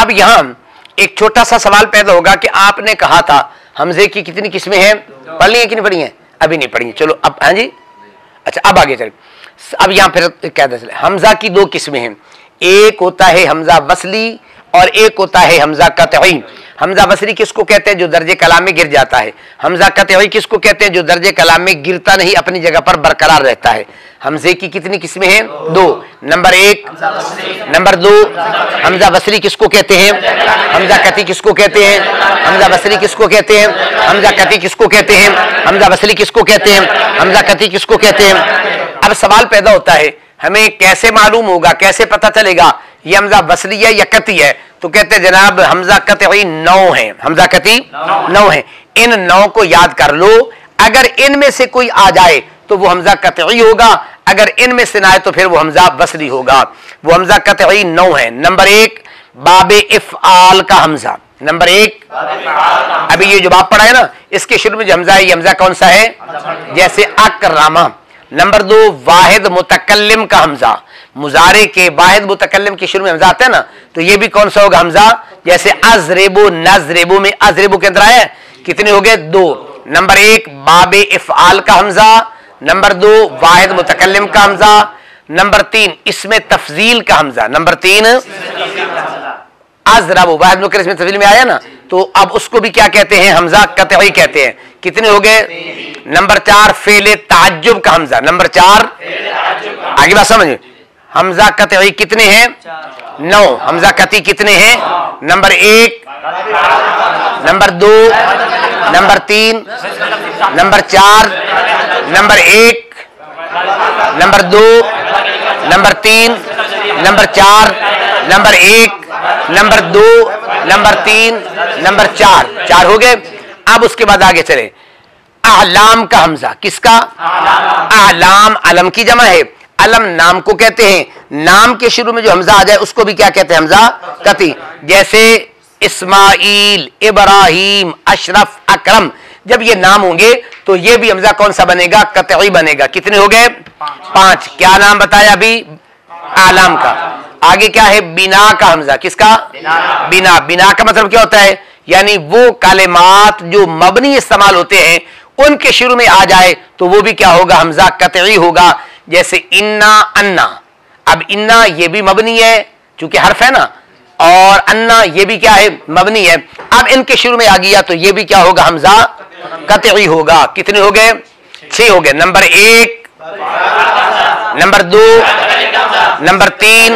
अब यहां एक छोटा सा सवाल पैदा होगा कि आपने कहा था हमजे की कितनी किस्में हैं, पढ़ ली है कि नहीं पढ़ी है? अभी नहीं पढ़ी। चलो अब, हाँ जी, अच्छा अब आगे चले। अब यहां फिर क्या दे, हमजा की दो किस्में हैं, एक होता है हमजा वसली और एक होता है हमजा कतई। हमजा वसली किसको कहते हैं? जो दर्जे कलाम में गिर जाता है। हमजा कतई किसको कहते हैं? जो दर्जे कलाम में गिरता नहीं, अपनी जगह पर बरकरार रहता है। हमजे की कितनी किस्में हैं? दो। नंबर एक, नंबर दो। हमजा वसली किसको कहते हैं? हमजा कती किसको कहते हैं? हमजा वसली किसको कहते हैं? हमजा कती किसको कहते हैं? हमजा वसली किसको कहते हैं? हमजा कती किसको कहते हैं? अब सवाल पैदा होता है, हमें कैसे मालूम होगा, कैसे पता चलेगा ये हमजा वसली है या कती है? तो कहते हैं जनाब हमजा कतई 9 है, हमजा कती 9 है। इन 9 को याद कर लो, अगर इनमें से कोई आ जाए तो वो हमजा कतई होगा, अगर इनमें से ना आए तो फिर वो हमजा वसली होगा। वो हमजा कतई 9 है। नंबर एक, बाबे इफ़आल का हमजा। नंबर एक, अभी ये जो बाप पढ़ा है ना, इसके शुरू में जो हमजा है, ये हमजा कौन सा है? जैसे अकरमा। नंबर दो, वाहिद मुतकल्लिम का हमजा। मुजारे के वाहिद मुतकल्लिम के शुरू में हमजा आता है ना, तो ये भी कौन सा होगा? हमजा। जैसे अजरेबो नजरेबो में अजरेबो के अंदर आया, कितने हो गए? 2। नंबर एक, बाबे इफ़आल का हमजा। नंबर दो, वाहिद मुतकल्लिम का हमजा। नंबर 3, इसमें तफजील का हमजा। नंबर 3, अजरबो वाहिद मुतकल्लिम इसमें तफजील में आया ना, तो अब उसको भी क्या कहते हैं? हमजा कतई कहते हैं। कितने हो गए? नंबर 4, फेले ताज्जुब का हमजा। नंबर 4, आगे बात समझ। हमजा कतई कितने हैं? 9। हमजा कती कितने हैं? Number 1, number 2, number 3, number 4, number 1, number 2, number 3, number 4, number 1, number 2, number 3, number 4। 4 हो गए। अब उसके बाद आगे चले, आलाम का हमजा। किसका? आलाम अलम की जमा है। अलम नाम को कहते हैं, नाम के शुरू में जो हमजा आ जाए उसको भी क्या कहते हैं? हमजा कती। जैसे इस्माइल, इब्राहिम, अशरफ, अकरम, जब ये नाम होंगे तो ये भी हमजा कौन सा बनेगा? कतई बनेगा। कितने हो गए? 5। क्या नाम बताया अभी? आलाम का। आगे क्या है? बिना का हमजा। किसका? बिना। बिना का मतलब क्या होता है? यानी वो कालिमात जो मबनी इस्तेमाल होते हैं उनके शुरू में आ जाए तो वो भी क्या होगा? हमजा कतई होगा। जैसे इन्ना, अन्ना। अब इन्ना ये भी मबनी है चूंकि हर्फ है ना, और अन्ना ये भी क्या है? मबनी है। अब इनके शुरू में आ गया तो ये भी क्या होगा? हमजा कतई होगा। कितने हो गए? 6 हो गए। Number 1, number 2, number 3,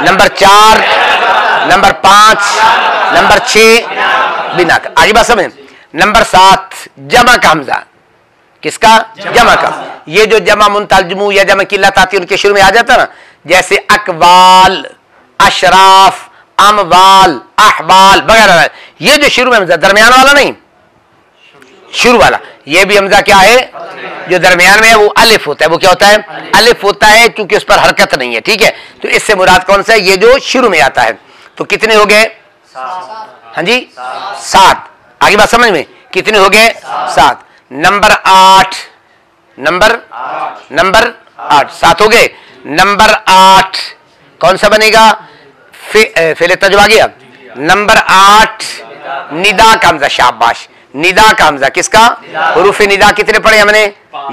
number 4, number 5, number 6 बिना का। आगे बात समझ। नंबर 7, जमा का हमजा। किसका? जमा का। ये जो जमा मुंतजमू या जमा किल्लत आती है उनके शुरू में आ जाता ना, जैसे अकवाल, अशराफ, अमवाल, अहवाल वगैरह। ये जो शुरू में हमजा, दरमियान वाला नहीं, शुरू वाला, ये भी हमजा क्या है? जो दरमियान में है वो अलिफ होता है। वो क्या होता है? अलिफ होता है, क्योंकि उस पर हरकत नहीं है। ठीक है, तो इससे मुराद कौन सा है? ये जो शुरू में आता है। तो कितने हो गए? हाँ जी, 7। आगे बात समझ में। कितने हो गए? 7। नंबर 8, नंबर 8, 7 हो गए। नंबर 8 कौन सा बनेगा? फेले तजुब आ गया। नंबर 8, निदा का हमजा। शाबाश। निदा का हमजा। किसका? हुरूफ निदा कितने पढ़े हमने?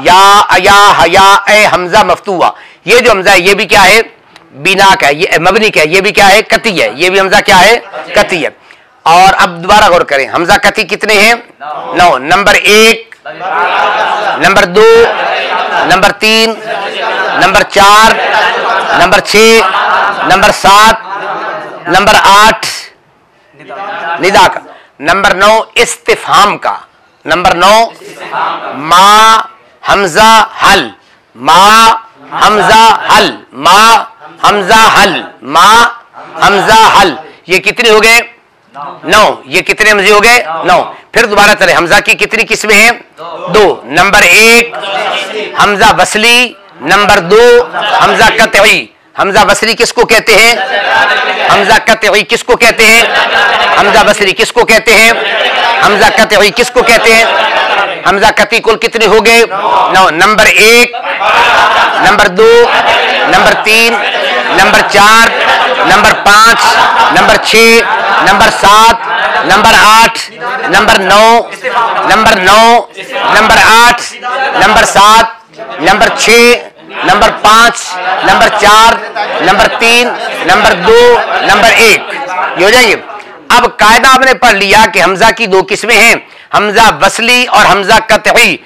या, अया, हया, ए, हमजा मफ्तूआ। ये जो हमजा है ये भी क्या है? बिना का है, ये मबनी का है। ये भी क्या है? कती है। ये भी हमजा क्या है? कती है। और अब दोबारा गौर करें, हमजा कती कितने हैं? 9। Number 1, number 2, number 3, number 4, number 6, number 7, number 8 Nida का। नंबर 9 इस्तिफहाम का। नंबर 9 मा हमजा हल। मा हमजा हल। मा हमजा हल। मा हमजा हल। ये कितने हो गए? 9। ये कितने हमजे हो गए? 9। फिर दोबारा चले, हमजा की कितनी किस्में हैं? 2। नंबर 1 हमजा वसली। नंबर 2 हमजा कतई। हमजा वसली किसको कहते हैं? हमजा कतई किसको कहते हैं? हमजा वसली किसको कहते हैं? हमजा कतई किसको कहते हैं? हमजा कती कुल कितने हो गए? 9। Number 1, number 2, number 3, number 4, number 5, number 6, number 7, number 8, number 9, number 9, number 8, number 7, number 6, number 5, number 4, number 3, number 2, number 1, ये हो जाएंगे। अब कायदा आपने पढ़ लिया कि हमजा की दो किस्में हैं, हमजा वसली और हमजा कतई।